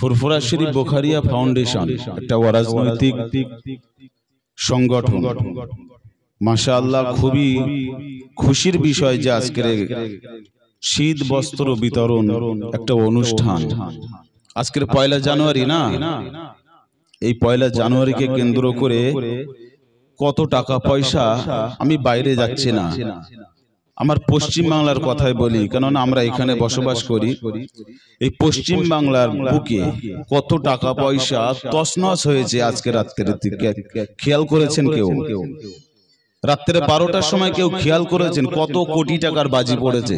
Furfura Sharif বোখারিয়া foundation একটা অরাজনৈতিক সংগঠন। মাশাআল্লাহ, খুবই খুশির বিষয় যে আজকের শীত বস্ত্র বিতরণ একটা অনুষ্ঠান। আজকের 1 জানুয়ারি না, এই 1 জানুয়ারিকে কেন্দ্র করে কত টাকা পয়সা, আমি বাইরে যাচ্ছি না, আমার পশ্চিম বাংলার কথাই বলি, কেননা আমরা এখানে বসবাস করি। এই পশ্চিম বাংলার বুকে কত টাকা পয়সা তছনছ হয়েছে আজকে রাত্রে, খেয়াল করেছেন কেউ? রাত্রে 12টার সময় কেউ খেয়াল করেছেন কত কোটি টাকার বাজি পড়েছে?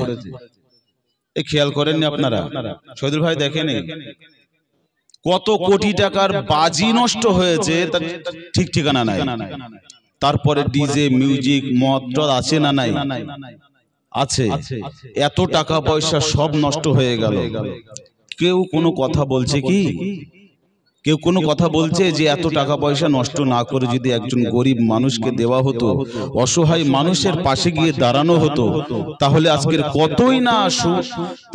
এই খেয়াল করেননি আপনারা? শহীদুল ভাই দেখেন কত কোটি টাকার বাজি নষ্ট হয়েছে, তার ঠিক ঠিকানা নাই। তারপরে ডিজে মিউজিক মদ আছে না নাই? আছে। এত টাকা পয়সা সব নষ্ট হয়ে গেল। কেউ কোনো কথা বলছে কি? কেউ কোনো কথা বলছে যে এত টাকা পয়সা নষ্ট না করে যদি একজন গরিব মানুষকে দেওয়া হতো, অসহায় মানুষের পাশে গিয়ে দাঁড়ানো হতো, তাহলে আজকের কতই না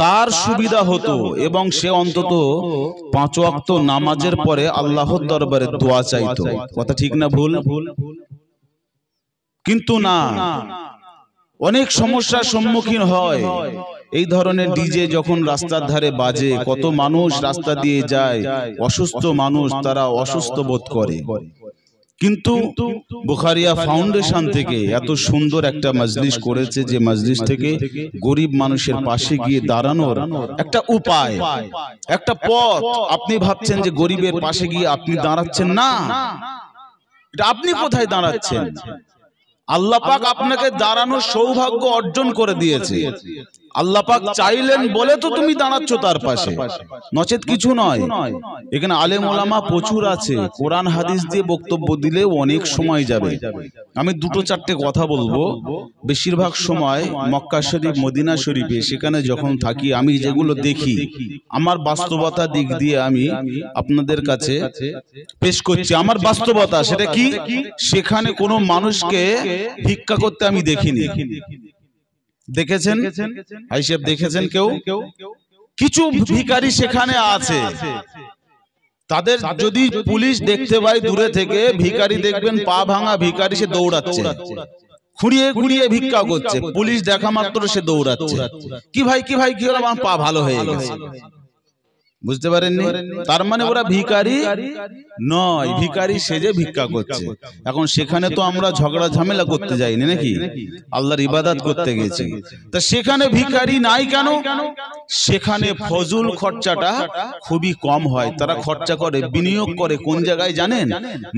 তার সুবিধা হতো, এবং সে অন্তত 5 ওয়াক্ত নামাজের পরে আল্লাহর দরবারে দোয়া চাইতো। কথা ঠিক না ভুল? কিন্তু না, অনেক সমস্যার সম্মুখীন হয়। এই ধরনের ডিজে যখন রাস্তার ধারে বাজে, কত মানুষ রাস্তা দিয়ে যায়, অসুস্থ মানুষ, তারা অসুস্থ বোধ করে। কিন্তু বুখারিয়া ফাউন্ডেশন থেকে এত সুন্দর একটা মজলিস করেছে, যে মজলিস থেকে গরিব মানুষের পাশে গিয়ে দাঁড়ানোর একটা উপায়, একটা পথ। আপনি ভাবছেন যে গরিবের পাশে গিয়ে আপনি দাঁড়াচ্ছেন না, এটা আপনি কোথায় দাঁড়াচ্ছেন? আল্লাহ পাক আপনাকে দাঁড়ানোর সৌভাগ্য অর্জন করে দিয়েছে। আল্লাহ পাক চাইলেন বলে তো তুমি দাঁড়াচ্ছ তার পাশে, নচেত কিছু নয়। এখানে আলেম ওলামা প্রচুর আছে, কোরআন হাদিস দিয়ে বক্তব্য দিলে অনেক সময় যাবে। আমি 2-4টে কথা বলবো। বেশিরভাগ সময় মক্কা শরীফ, মদিনা শরীফে সেখানে যখন থাকি, আমি যেগুলো দেখি, আমার বাস্তবতা দিক দিয়ে আমি আপনাদের কাছে পেশ করছি। আমার বাস্তবতা সেটা কি? সেখানে কোনো মানুষকে ভিক্ষা করতে আমি দেখিনি। দেখেছেন? ভাই সাহেব দেখেছেন কেউ? কিছু ভিখারি সেখানে আছে, তাদের যদি পুলিশ দেখতে পায় দূরে থেকে, ভিখারি দেখবেন পা ভাঙা ভিখারি, সে দৌড়াচ্ছে, খুঁড়িয়ে খুঁড়িয়ে ভিক্ষা করছে, পুলিশ দেখা মাত্র সে দৌড়াচ্ছে। কি ভাই কি ভাই কি হলো? আমার পা ভালো হয়ে গেছে। বুঝতে পারেননি? তার মানে ওরা ভিখারি নয়, ভিখারি সেজে ভিক্ষা করছে। এখন সেখানে তো আমরা ঝগড়া ঝামেলা করতে যাইনি নাকি, আল্লাহর ইবাদত করতে গেছি। তা সেখানে ভিখারি নাই কেন? সেখানে ফজল খরচাটা খুবই কম হয়। তারা খরচা করে, বিনিয়োগ করে কোন জায়গায় জানেন?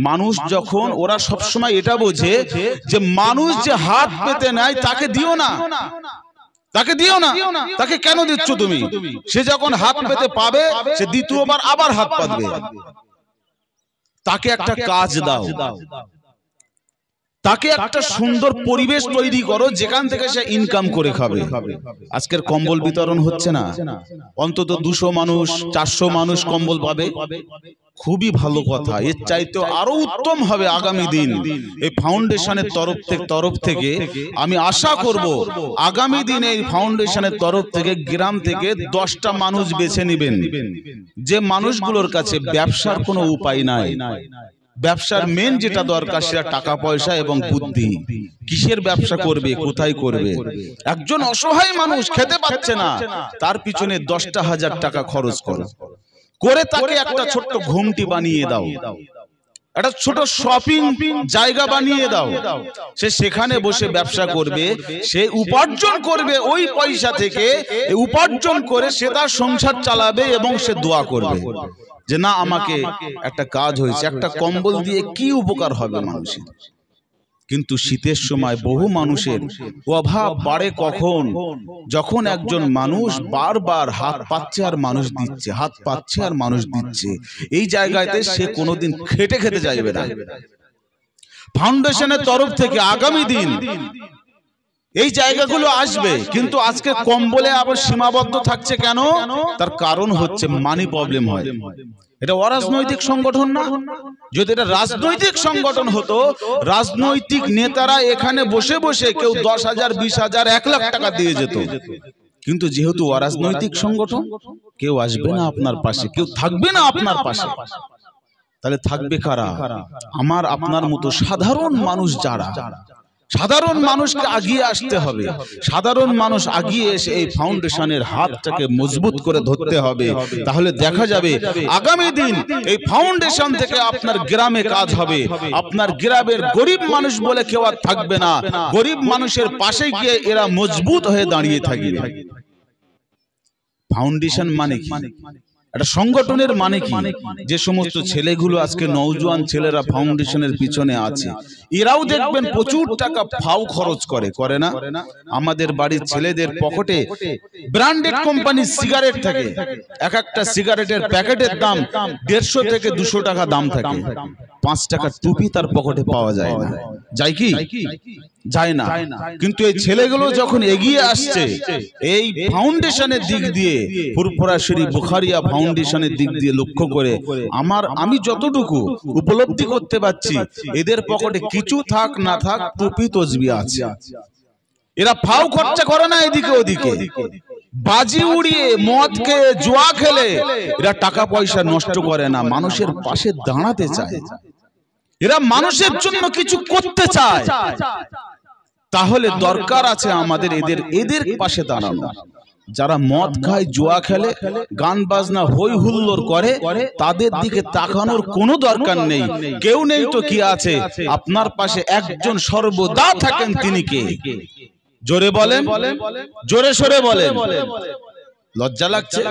মানুষ যখন, ওরা সবসময় এটা বোঝে যে মানুষ যে হাত পেতে নেয় তাকে দিও না, তাকে দিও না। তাকে কেন দিচ্ছ তুমি? সে যখন হাত পেতে পাবে, সে দ্বিতীয়বার আবার হাত পাতবে। তাকে একটা কাজ দাও, তাকে একটা সুন্দর পরিবেশ তৈরি করো যেখান থেকে সে ইনকাম করে খাবে। আজকের কম্বল বিতরণ হচ্ছে না, অন্তত 200 মানুষ 400 মানুষ কম্বল পাবে, খুবই ভালো কথা। এর চাইতে আরো উত্তম হবে আগামী দিন। এই ফাউন্ডেশনের তরফ থেকে আমি আশা করব, আগামী দিন এই ফাউন্ডেশনের তরফ থেকে গ্রাম থেকে 10টা মানুষ বেছে নেবেন, যে মানুষগুলোর কাছে ব্যবসার কোনো উপায় নাই। ব্যবসার মেন যেটা দরকার সেটা টাকা পয়সা এবং বুদ্ধি। কিসের ব্যবসা করবে, কোথায় করবে? একজন অসহায় মানুষ খেতে পাচ্ছে না, তার পিছনে 10,000 টাকা খরচ করো, করে তাকে একটা ছোট্ট ঘুমটি বানিয়ে দাও, একটা ছোট শপিং জায়গা বানিয়ে দাও। সে সেখানে বসে ব্যবসা করবে, সে উপার্জন করবে, ওই পয়সা থেকে উপার্জন করে সে তার সংসার চালাবে, এবং সে দোয়া করবে যে না, আমাকে একটা কাজ হয়েছে, একটা কম্বল দিয়ে কি উপকার হবে মানুষের। কিন্তু শীতের সময় বহু মানুষের অভাব বাড়ে কখন? যখন একজন মানুষ বারবার হাত পাচ্ছে আর মানুষ দিচ্ছে, হাত পাচ্ছে আর মানুষ দিচ্ছে, এই জায়গাতে সে কোনোদিন খেটে খেতে যাইবে না। ফাউন্ডেশনের তরফ থেকে আগামী দিন এই জায়গাগুলো আসবে, কিন্তু আজকে কম্বলে আবার সীমাবদ্ধ থাকছে কেন? তার কারণ হচ্ছে মানি প্রবলেম হয়। এটা অরাজনৈতিক সংগঠন না। যদি এটা রাজনৈতিক সংগঠন হতো, রাজনৈতিক নেতারা এখানে বসে বসে কেউ 10,000, 20,000, 1 লাখ টাকা দিয়ে যেত। কিন্তু যেহেতু অরাজনৈতিক সংগঠন, কেউ আসবে না আপনার পাশে, কেউ থাকবে না আপনার পাশে। তাহলে থাকবে কারা? আমার আপনার মতো সাধারণ মানুষ যারা, সাধারণ মানুষকে আগিয়ে আসতে হবে। সাধারণ মানুষ আগিয়ে এসে এই ফাউন্ডেশনের হাতটাকে মজবুত করে ধরতে হবে। তাহলে দেখা যাবে আগামী দিন এই ফাউন্ডেশন থেকে আপনার গ্রামে কাজ হবে। আপনার গ্রামের গরিব মানুষ বলে কেউ আর থাকবে না। গরিব মানুষের পাশে গিয়ে এরা মজবুত হয়ে দাঁড়িয়ে থাকবে। ফাউন্ডেশন মানে কি? একটা সংগঠনের মানে কি? যে সমস্ত ছেলেগুলো আজকে নওজোয়ান ছেলেরা ফাউন্ডেশনের পিছনে আছে, এরাও দেখবেন প্রচুর টাকা ফাও খরচ করে না? আমাদের বাড়ির ছেলেদের পকেটে ব্র্যান্ডেড কোম্পানির সিগারেট থাকে, এক একটা সিগারেটের প্যাকেটের দাম 150 থেকে 200 টাকা দাম থাকে। 5 টাকার টুপি তার পকেটে পাওয়া যায় না, যায় কি? যায় না। কিন্তু এই ছেলেগুলো যখন এগিয়ে আসছে এই ফাউন্ডেশনের দিক দিয়ে, ফুরফুরা শরীফ বুখারিয়া ফাউন্ডেশনের দিক দিয়ে লক্ষ্য করে আমি যতটুকু উপলব্ধি করতে পারছি, এদের পকেটে কিছু থাক না থাক টুপি তসবিহ আছে। এরা ফাও খরচা করে না এদিকে ওদিকে, বাজি উড়িয়ে মদ খেয়ে জুয়া খেলে এরা টাকা পয়সা নষ্ট করে না, মানুষের পাশে দাঁড়াতে চায়। এরা মানুষের জন্য কিছু করতে চায়। তাহলে দরকার আছে আমাদের এদের পাশে দাঁড়ানো। যারা মদ খায়, জুয়া খেলে, গান বাজনা হই হুল্লোড় করে, তাদের দিকে তাকানোর কোনো দরকার নেই। কেউ নেই তো কি আছে, আপনার পাশে একজন সর্বদা থাকেন, তিনি কে? জোরে বলেন, জোরে সরে বলেন। লজ্জা লাগছে?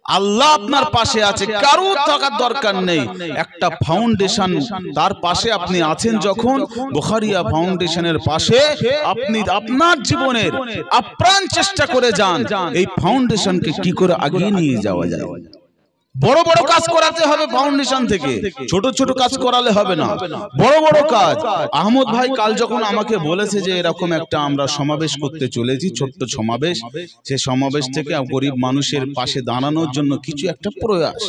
আল্লাহ আপনার পাশে আছে, কারো থাকার দরকার নেই। একটা ফাউন্ডেশন তার পাশে আপনি আছেন যখন, বুখারিয়া ফাউন্ডেশনের পাশে আপনি আপনার জীবনের আপ্রাণ চেষ্টা করে যান এই ফাউন্ডেশনকে কি করে আগিয়ে নিয়ে যাওয়া যায়। বড় বড় কাজ করাতে হবে ফাউন্ডেশন থেকে, ছোট ছোট কাজ করালে হবে না, বড় বড় কাজ। আহমদ ভাই কাল যখন আমাকে বলেছে যে এরকম একটা আমরা সমাবেশ করতে চলেছি, ছোট্ট সমাবেশ, সে সমাবেশ থেকে গরিব মানুষের পাশে দাঁড়ানোর জন্য কিছু একটা প্রয়াস,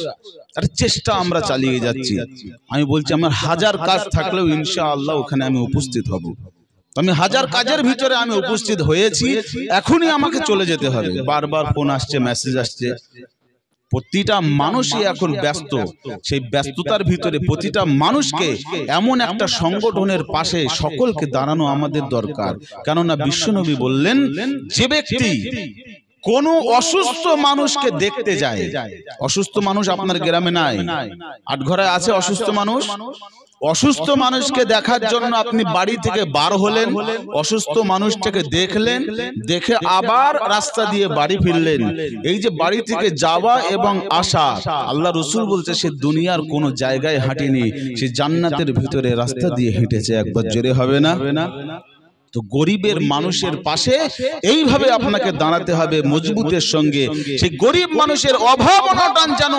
একটা চেষ্টা আমরা চালিয়ে যাচ্ছি। আমি বলছি আমার 1000 কাজ থাকলেও ইনশাআল্লাহ ওখানে আমি উপস্থিত হব। আমি 1000 কাজের ভিতরে আমি উপস্থিত হয়েছি, এখনই আমাকে চলে যেতে হবে। বারবার ফোন আসছে, মেসেজ আসছে। প্রতিটা মানুষই এখন ব্যস্ত, সেই ব্যস্ততার ভিতরে প্রতিটা মানুষকে এমন একটা সংগঠনের পাশে সকলকে দাঁড়ানো আমাদের দরকার। কেননা বিশ্বনবী বললেন, যে ব্যক্তি কোন অসুস্থ মানুষকে দেখতে যায়, অসুস্থ মানুষ আপনার গ্রামে নাই, আটঘরায় আছে অসুস্থ মানুষ, অসুস্থ মানুষকে দেখার জন্য আপনি বাড়ি থেকে বার হলেন, অসুস্থ মানুষটাকে দেখলেন, দেখে আবার রাস্তা দিয়ে বাড়ি ফিরলেন, এই যে বাড়ি থেকে যাওয়া এবং আসা, আল্লাহ রাসূল বলছে সে দুনিয়ার কোন জায়গায় হাঁটেনি, সে জান্নাতের ভিতরে রাস্তা দিয়ে হেঁটেছে। একবার জোরে হবে না? তো গরিবের মানুষের পাশে এইভাবে আপনাকে দাঁড়াতে হবে মজবুতের সঙ্গে। সেই গরিব মানুষের অভাব অনটন যেন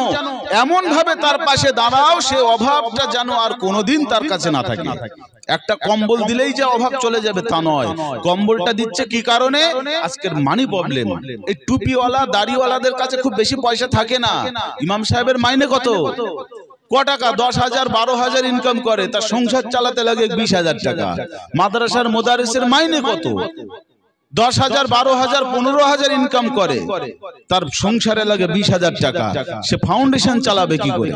এমন ভাবে তার পাশে দাঁড়াও, সে অভাবটা যেন আর কোনোদিন তার কাছে না থাকে। একটা কম্বল দিলেই যে অভাব চলে যাবে তা নয়। কম্বলটা দিচ্ছে কি কারণে? আজকের মানি প্রবলেম। এই টুপিওয়ালা দাড়িওয়ালাদের কাছে খুব বেশি পয়সা থাকে না। ইমাম সাহেবের মাইনে কত? ক টাকা? 10,000 12,000 ইনকাম করে, তার সংসার চালাতে লাগে 20,000 টাকা। মাদ্রাসার মুদারিসের মাইনে কত? 10,000 12,000 15,000 ইনকাম করে, তার সংসারে লাগে 20,000 টাকা। সে ফাউন্ডেশন চালাবে কি করে?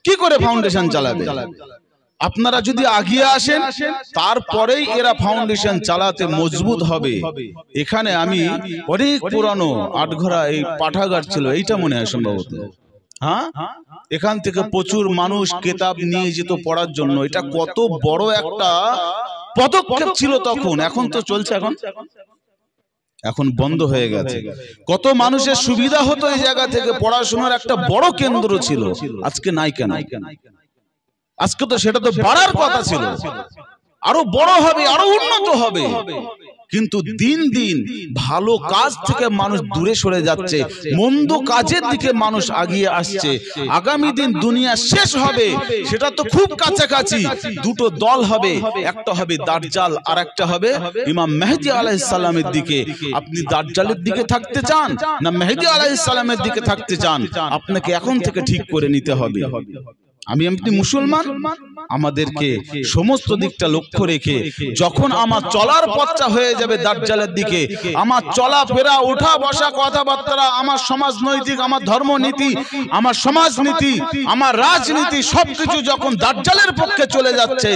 কি করে ফাউন্ডেশন চালাবে? আপনারা যদি আগিয়ে আসেন তারপরেই এরা ফাউন্ডেশন চালাতে মজবুত হবে। এখানে আমি অনেক পুরানো আটঘরা এই পাঠাগার ছিল, এইটা মনে হয় সম্ভবত, হ্যাঁ, এখান থেকে প্রচুর মানুষ কিতাব নিয়ে যেত পড়ার জন্য। এটা কত বড় একটা পদক্ষেপ ছিল তখন। এখন তো চলছে, এখন বন্ধ হয়ে গেছে। কত মানুষের সুবিধা হতো এই জায়গা থেকে, পড়াশোনার একটা বড় কেন্দ্র ছিল, আজকে নাই কেন? আজকে তো সেটা তো বাড়ার কথা ছিল, আরো বড় হবে, আরো উন্নত হবে। কিন্তু দিন দিন ভালো কাজ থেকে মানুষ দূরে সরে যাচ্ছে, মন্দ কাজের দিকে মানুষ আগিয়ে আসছে। আগামী দিন দুনিয়া শেষ হবে, সেটা তো খুব কাছাকাছি। দুটো দল হবে, একটা হবে দাজ্জাল আর একটা হবে ইমাম মেহেদী আলাইহিস সালামের দিকে। আপনি দাজ্জালের দিকে থাকতে চান না মেহেদী আলাইহিস সালামের দিকে থাকতে চান? আপনাকে এখন থেকে ঠিক করে নিতে হবে। আমি আপনি মুসলমান, আমাদেরকে সমস্ত দিকটা লক্ষ্য রেখে যখন আমার চলার পথটা হয়ে যাবে দাজ্জালের দিকে, আমার চলাফেরা ওঠা বসা কথাবার্তা, আমার সমাজনৈতিক, আমার ধর্মনীতি, আমার সমাজনীতি, আমার রাজনীতি সবকিছু যখন দাজ্জালের পক্ষে চলে যাচ্ছে,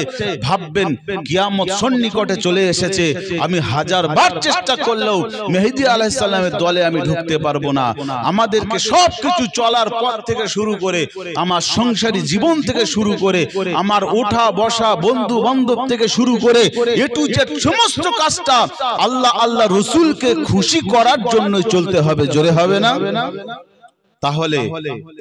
ভাববেন কিয়ামত সন্নিকটে চলে এসেছে। আমি হাজারবার চেষ্টা করলেও মেহেদী আলাইহিস সালামের দলে আমি ঢুকতে পারবো না। আমাদেরকে সবকিছু চলার পথ থেকে শুরু করে, আমার সংসারী জীবন থেকে শুরু করে, আমার ওঠা বসা, বন্ধু বান্ধব থেকে শুরু করে এ টু জেড সমস্ত কাজটা আল্লাহ আল্লাহ রসুলকে খুশি করার জন্য চলতে হবে। জোরে হবে না? তাহলে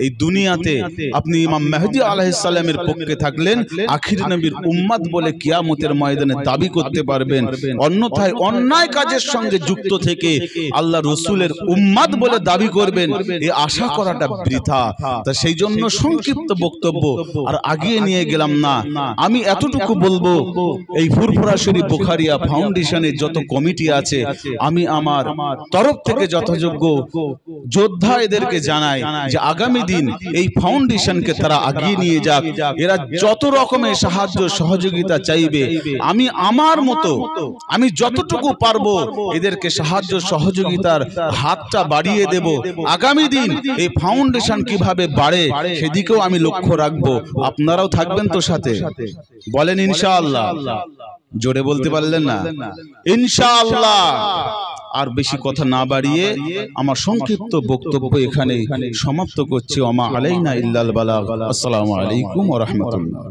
এই দুনিয়াতে আপনি ইমাম মেহেদী আলাইহিস সালামের পক্ষে থাকলেন, আখির নবীর উম্মত বলে কিয়ামতের ময়দানে দাবি করতে পারবেন। অন্যথায় অন্যায় কাজের সঙ্গে যুক্ত থেকে আল্লাহ রসুলের উম্মত বলে দাবি করবেন, এই আশা করাটা বৃথা। তা সেই জন্য সংক্ষিপ্ত বক্তব্য আর আগিয়ে নিয়ে গেলাম না। আমি এতটুকু বলবো, এই ফুরফুরা শরীফ বুখারিয়া ফাউন্ডেশনের যত কমিটি আছে, আমি আমার তরফ থেকে যথাযোগ্য যোদ্ধা এদেরকে জানাই যে আগামী দিন এই ফাউন্ডেশনকে তারা আগিয়ে নিয়ে যাক। এরা যত রকমের সাহায্য সহযোগিতা চাইবে, আমি আমার মতো আমি যতটুকু পারবো এদেরকে সাহায্য সহযোগিতার হাতটা বাড়িয়ে দেব। আগামী দিন এই ফাউন্ডেশন কিভাবে বাড়ে সেদিকেও আমি লক্ষ্য রাখবো। আপনারাও থাকবেন তো সাথে? বলেন ইনশাআল্লাহ। জোরে বলতে পারলেন না? ইনশাআল্লাহ। আর বেশি কথা না বাড়িয়ে আমার সংক্ষিপ্ত বক্তব্য এখানে সমাপ্ত করছি। ওমা আলাইনা ইল্লাল বালাগ। আসসালামু আলাইকুম ওয়া রাহমাতুল্লাহ।